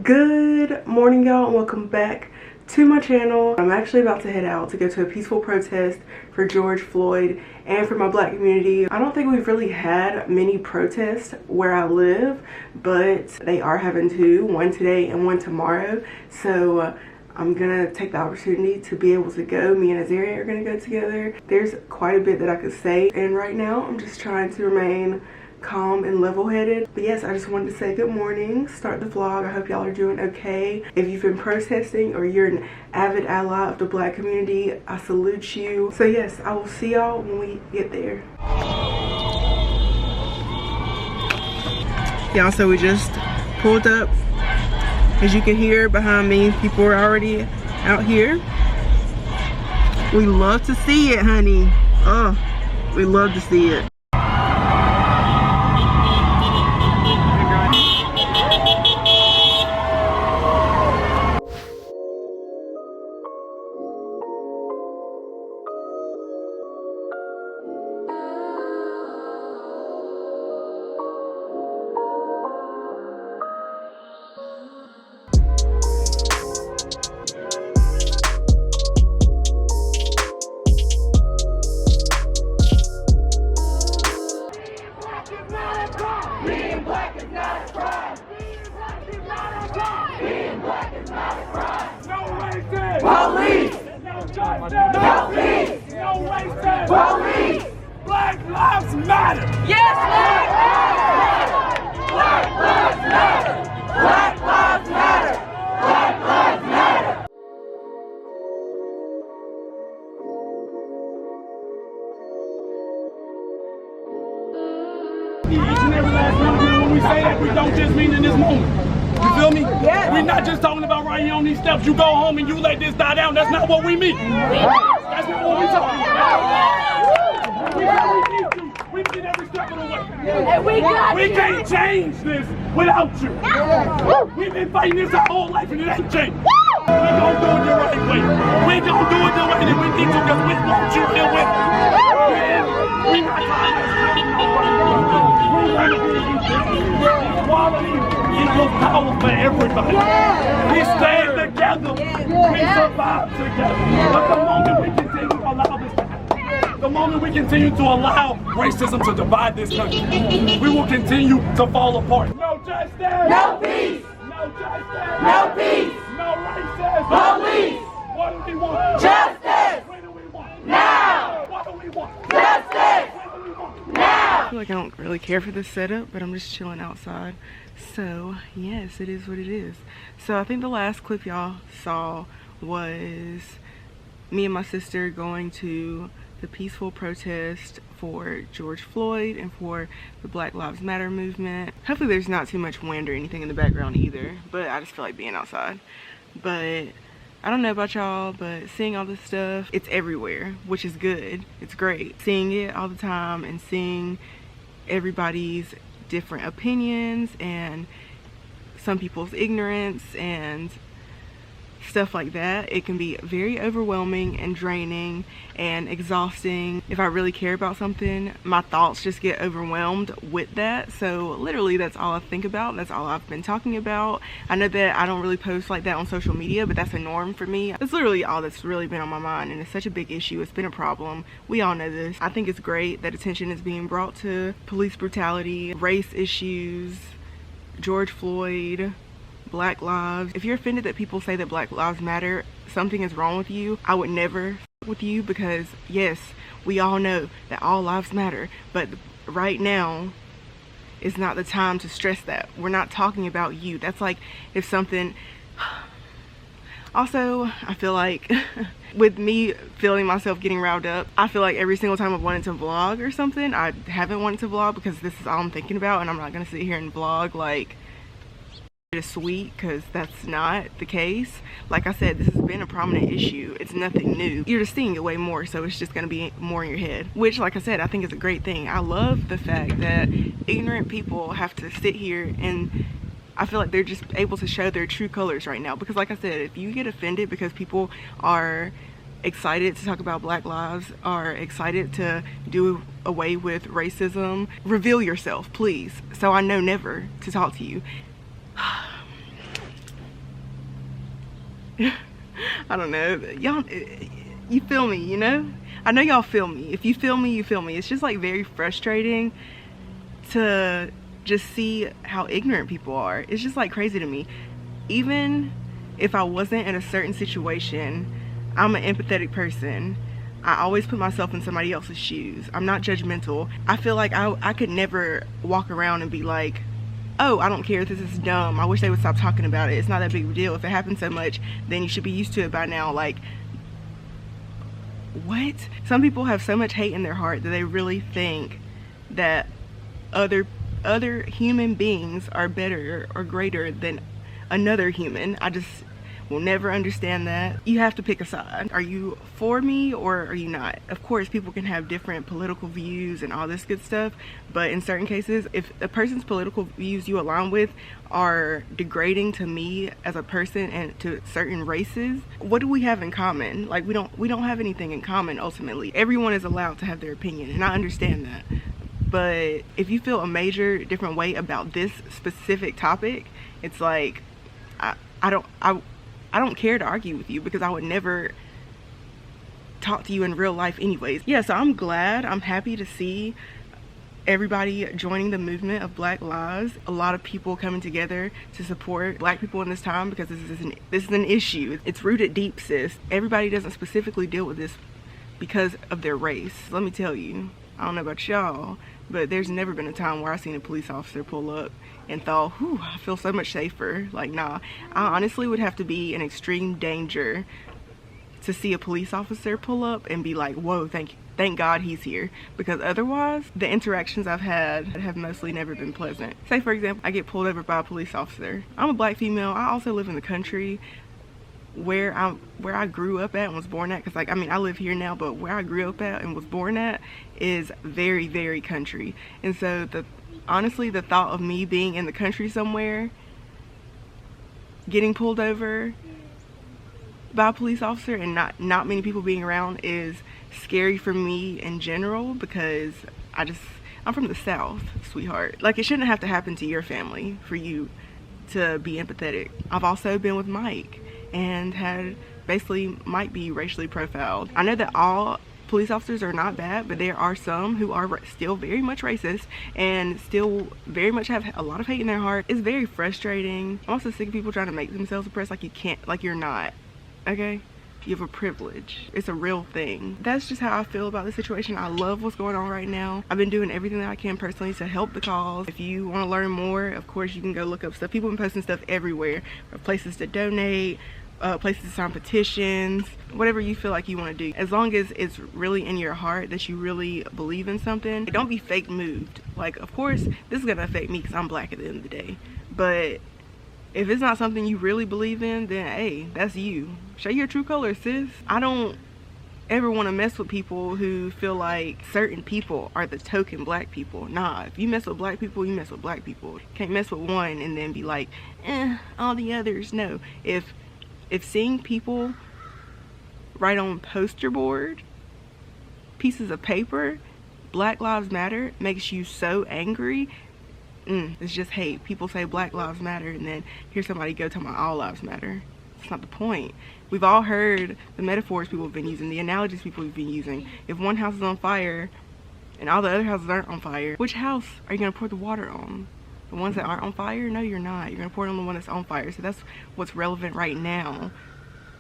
Good morning, y'all, and welcome back to my channel. I'm actually about to head out to go to a peaceful protest for George Floyd and for my black community. I don't think we've really had many protests where I live, but they are having two, one today and one tomorrow. So I'm gonna take the opportunity to be able to go. Me and Azaria are gonna go together. There's quite a bit that I could say, and right now I'm just trying to remain calm and level-headed. But yes, I just wanted to say good morning, start the vlog. I hope y'all are doing okay. If you've been protesting or you're an avid ally of the black community, I salute you. So yes, I will see y'all when we get there. Y'all, so we just pulled up. As you can hear behind me, people are already out here. We love to see it, honey. Oh, we love to see it. Being black is not a crime. Being black is not a crime. Being black is not a crime. No racist. Police. No justice. No peace. No racist. Police. Black lives matter. Yes, Black lives matter. Black lives matter. Black lives matter. Black lives matter. Each and every last one of you, when we say that, we don't just mean in this moment. You feel me? Yes. We're not just talking about right here on these steps. You go home and you let this die down. That's not what we mean. That's not what we talking about. We need you. We need every step of the way. We can't change this without you. We've been fighting this our whole life and it ain't changed. We gonna do it the right way. We gonna do it the way that we need to because we want you here with us. We not trying to equality equals power for everybody. We stand together. We survive together. But the moment we continue to allow this to happen, the moment we continue to allow racism to divide this country, we will continue to fall apart. No justice. No peace. No justice. No peace. No racist. Police. What do we want? Justice. When do we want? Now. What do we want? Justice. When do we want? Now. I feel like I don't really care for this setup, but I'm just chilling outside. So yes, it is what it is. So I think the last clip y'all saw was me and my sister going to the peaceful protest for George Floyd and for the Black Lives Matter movement. Hopefully there's not too much wind or anything in the background either, but I just feel like being outside. But I don't know about y'all, but seeing all this stuff, it's everywhere, which is good. It's great. Seeing it all the time and seeing everybody's different opinions and some people's ignorance and stuff like that, it can be very overwhelming and draining and exhausting. If I really care about something, my thoughts just get overwhelmed with that. So literally that's all I think about. That's all I've been talking about. I know that I don't really post like that on social media, but that's a norm for me. That's literally all that's really been on my mind, and it's such a big issue. It's been a problem. We all know this. I think it's great that attention is being brought to police brutality, race issues, George Floyd, Black lives. If you're offended that people say that Black lives matter, something is wrong with you. I would never with you, because yes, we all know that all lives matter, but right now is not the time to stress that. We're not talking about you. That's like if something also, I feel like with me feeling myself getting riled up, I feel like every single time I've wanted to vlog or something, I haven't wanted to vlog because this is all I'm thinking about, and I'm not gonna sit here and vlog like is sweet, because that's not the case. Like I said, this has been a prominent issue. It's nothing new. You're just seeing it way more, so it's just going to be more in your head, which, like I said, I think is a great thing. I love the fact that ignorant people have to sit here, and I feel like they're just able to show their true colors right now. Because like I said, if you get offended because people are excited to talk about Black lives, are excited to do away with racism, reveal yourself, please, so I know never to talk to you. I don't know, y'all, you feel me, you know? I know y'all feel me. If you feel me, you feel me. It's just like very frustrating to just see how ignorant people are. It's just like crazy to me. Even if I wasn't in a certain situation, I'm an empathetic person. I always put myself in somebody else's shoes. I'm not judgmental. I feel like I could never walk around and be like, oh, I don't care if this is dumb. I wish they would stop talking about it. It's not that big of a deal. If it happens so much, then you should be used to it by now. Like, what? Some people have so much hate in their heart that they really think that other human beings are better or greater than another human. I just will never understand that. You have to pick a side. Are you for me or are you not? Of course, people can have different political views and all this good stuff, but in certain cases, if a person's political views you align with are degrading to me as a person and to certain races, what do we have in common? Like, we don't have anything in common ultimately. Everyone is allowed to have their opinion, and I understand that. But if you feel a major different way about this specific topic, it's like, I don't care to argue with you, because I would never talk to you in real life anyways. Yeah, so I'm happy to see everybody joining the movement of Black Lives. A lot of people coming together to support Black people in this time, because this is an issue. It's rooted deep, sis. Everybody doesn't specifically deal with this because of their race. Let me tell you, I don't know about y'all, but there's never been a time where I've seen a police officer pull up and thought, whew, I feel so much safer. Like, nah, I honestly would have to be in extreme danger to see a police officer pull up and be like, whoa, thank God he's here. Because otherwise, the interactions I've had have mostly never been pleasant. Say, for example, I get pulled over by a police officer. I'm a Black female. I also live in the country. Where I grew up at and was born at, because like, I mean, I live here now, but where I grew up at and was born at is very, very country. And so honestly, the thought of me being in the country somewhere, getting pulled over by a police officer and not many people being around is scary for me in general, because I'm from the South, sweetheart. Like, it shouldn't have to happen to your family for you to be empathetic. I've also been with Mike and had basically Mike be racially profiled. I know that all police officers are not bad, but there are some who are still very much racist and still very much have a lot of hate in their heart. It's very frustrating. I'm also sick of people trying to make themselves oppressed like you can't, like you're not, okay? You have a privilege. It's a real thing. That's just how I feel about the situation. I love what's going on right now. I've been doing everything that I can personally to help the cause. If you want to learn more, of course, you can go look up stuff. People have been posting stuff everywhere. Places to donate, places to sign petitions, whatever you feel like you want to do. As long as it's really in your heart that you really believe in something, don't be fake moved. Like, of course, this is going to affect me because I'm Black at the end of the day. But if it's not something you really believe in, then hey, that's you. Show your true colors, sis. I don't ever want to mess with people who feel like certain people are the token Black people. Nah, if you mess with Black people, you mess with Black people. You can't mess with one and then be like, all the others. No. If seeing people write on poster board, pieces of paper, Black Lives Matter makes you so angry, it's just hate. People say Black Lives Matter and then hear somebody go talking about all lives matter. That's not the point. We've all heard the metaphors people have been using, the analogies people have been using. If one house is on fire and all the other houses aren't on fire, which house are you going to pour the water on? The ones that aren't on fire? No, you're not. You're going to pour it on the one that's on fire. So that's what's relevant right now.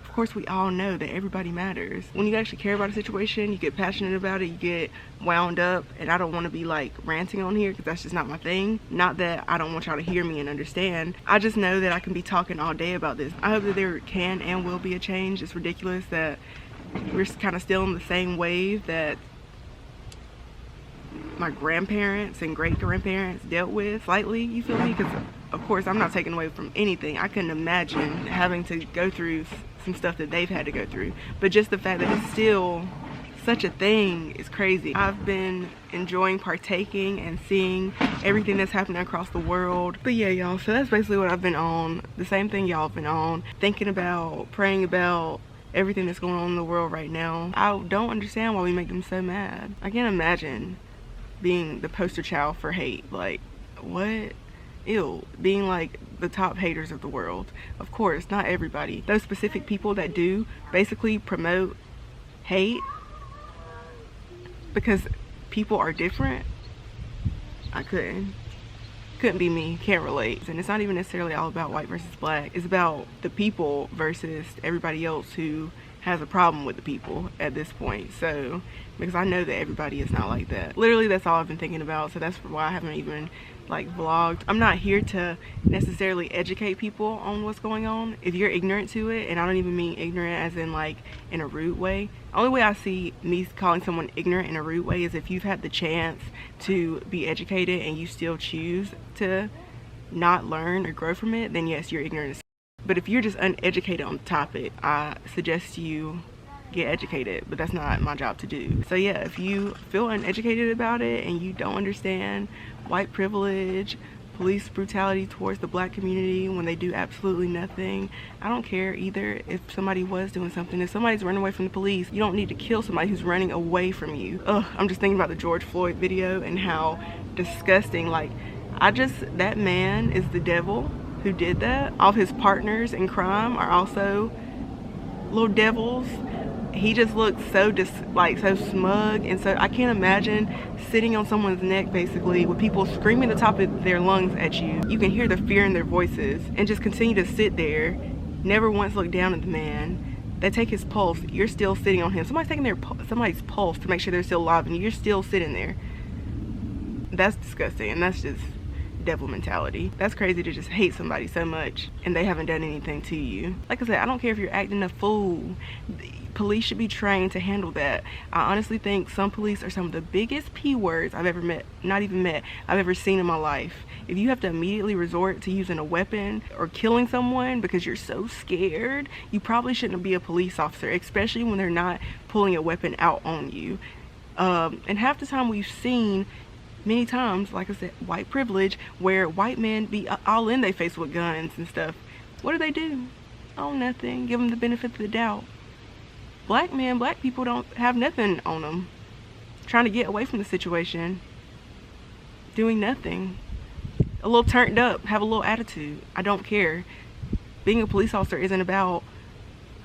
Of course, we all know that everybody matters. When you actually care about a situation, you get passionate about it, you get wound up, and I don't want to be like ranting on here because that's just not my thing. Not that I don't want y'all to hear me and understand. I just know that I can be talking all day about this. I hope that there can and will be a change. It's ridiculous that we're kind of still in the same wave that my grandparents and great-grandparents dealt with slightly, you feel me? Because of course I'm not taking away from anything. I couldn't imagine having to go through some stuff that they've had to go through, but just the fact that it's still such a thing is crazy. I've been enjoying partaking and seeing everything that's happening across the world. But yeah, y'all, so that's basically what I've been on. The same thing y'all have been on, thinking about, praying about everything that's going on in the world right now. I don't understand why we make them so mad. I can't imagine being the poster child for hate. Like, what? Ew, being like the top haters of the world. Of course, not everybody. Those specific people that do basically promote hate because people are different. I couldn't be me, can't relate. And it's not even necessarily all about white versus black. It's about the people versus everybody else who has a problem with the people at this point. So, because I know that everybody is not like that. Literally, that's all I've been thinking about. So that's why I haven't even like vlogged. I'm not here to necessarily educate people on what's going on. If you're ignorant to it, and I don't even mean ignorant as in like in a rude way. The only way I see me calling someone ignorant in a rude way is if you've had the chance to be educated and you still choose to not learn or grow from it, then yes, you're ignorant. But if you're just uneducated on the topic, I suggest you get educated, but that's not my job to do. So yeah, if you feel uneducated about it and you don't understand white privilege, police brutality towards the black community when they do absolutely nothing, I don't care either if somebody was doing something. If somebody's running away from the police, you don't need to kill somebody who's running away from you. Ugh, I'm just thinking about the George Floyd video and how disgusting, like, that man is the devil who did that. All of his partners in crime are also little devils. He just looks so so smug, and so I can't imagine sitting on someone's neck basically with people screaming at the top of their lungs at you. You can hear the fear in their voices and just continue to sit there, never once look down at the man. They take his pulse, you're still sitting on him. Somebody's taking somebody's pulse to make sure they're still alive and you're still sitting there. That's disgusting, and that's just devil mentality. That's crazy to just hate somebody so much and they haven't done anything to you. Like I said, I don't care if you're acting a fool. Police should be trained to handle that. I honestly think some police are some of the biggest P-words I've ever met, I've ever seen in my life. If you have to immediately resort to using a weapon or killing someone because you're so scared, you probably shouldn't be a police officer, especially when they're not pulling a weapon out on you. And half the time we've seen many times, like I said, white privilege, where white men be all in their face with guns and stuff. What do? Oh, nothing. Give them the benefit of the doubt. Black people don't have nothing on them. Trying to get away from the situation. Doing nothing. A little turned up, have a little attitude. I don't care. Being a police officer isn't about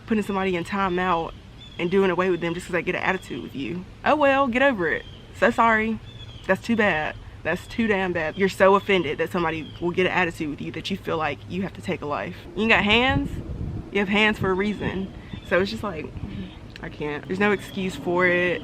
putting somebody in timeout and doing away with them just because they get an attitude with you. Oh well, get over it. So sorry. That's too bad. That's too damn bad. You're so offended that somebody will get an attitude with you that you feel like you have to take a life. You ain't got hands? You have hands for a reason. So it's just like, I can't. There's no excuse for it.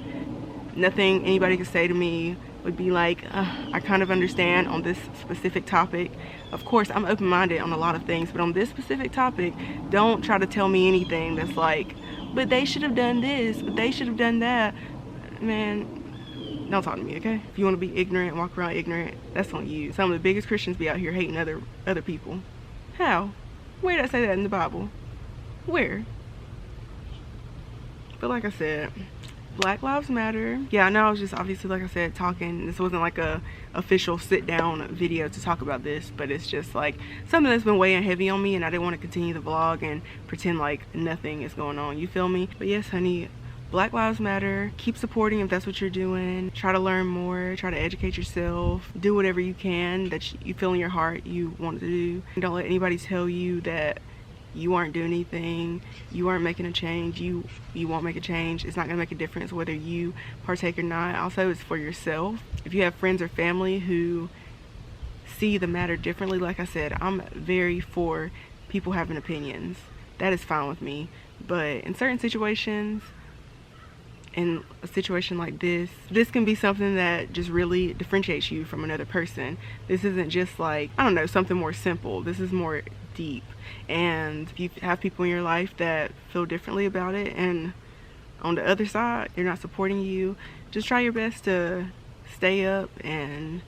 Nothing anybody could say to me would be like, I kind of understand on this specific topic. Of course, I'm open-minded on a lot of things, but on this specific topic, don't try to tell me anything that's like, but they should have done this, but they should have done that. Man, don't talk to me, okay? If you want to be ignorant and walk around ignorant, that's on you. Some of the biggest Christians be out here hating other people. How? Where did I say that in the Bible? Where? But like I said, Black Lives Matter. Yeah, I know I was just obviously, like I said, talking. This wasn't like a official sit down video to talk about this, but it's just like something that's been weighing heavy on me, and I didn't want to continue the vlog and pretend like nothing is going on. You feel me? But yes, honey, Black Lives Matter. Keep supporting if that's what you're doing. Try to learn more. Try to educate yourself. Do whatever you can that you feel in your heart you want to do. And don't let anybody tell you that you aren't doing anything, you aren't making a change, you won't make a change. It's not gonna make a difference whether you partake or not. Also, it's for yourself. If you have friends or family who see the matter differently, like I said, I'm very for people having opinions. That is fine with me. But in certain situations, in a situation like this can be something that just really differentiates you from another person. This isn't just like, I don't know, something more simple. This is more deep. And if you have people in your life that feel differently about it, and on the other side, they're not supporting you, just try your best to stay up and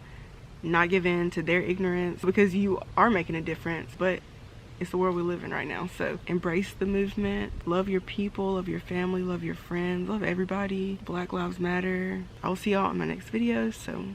not give in to their ignorance, because you are making a difference. But it's the world we live in right now. So embrace the movement. Love your people, love your family, love your friends, love everybody. Black Lives Matter. I will see y'all in my next video. So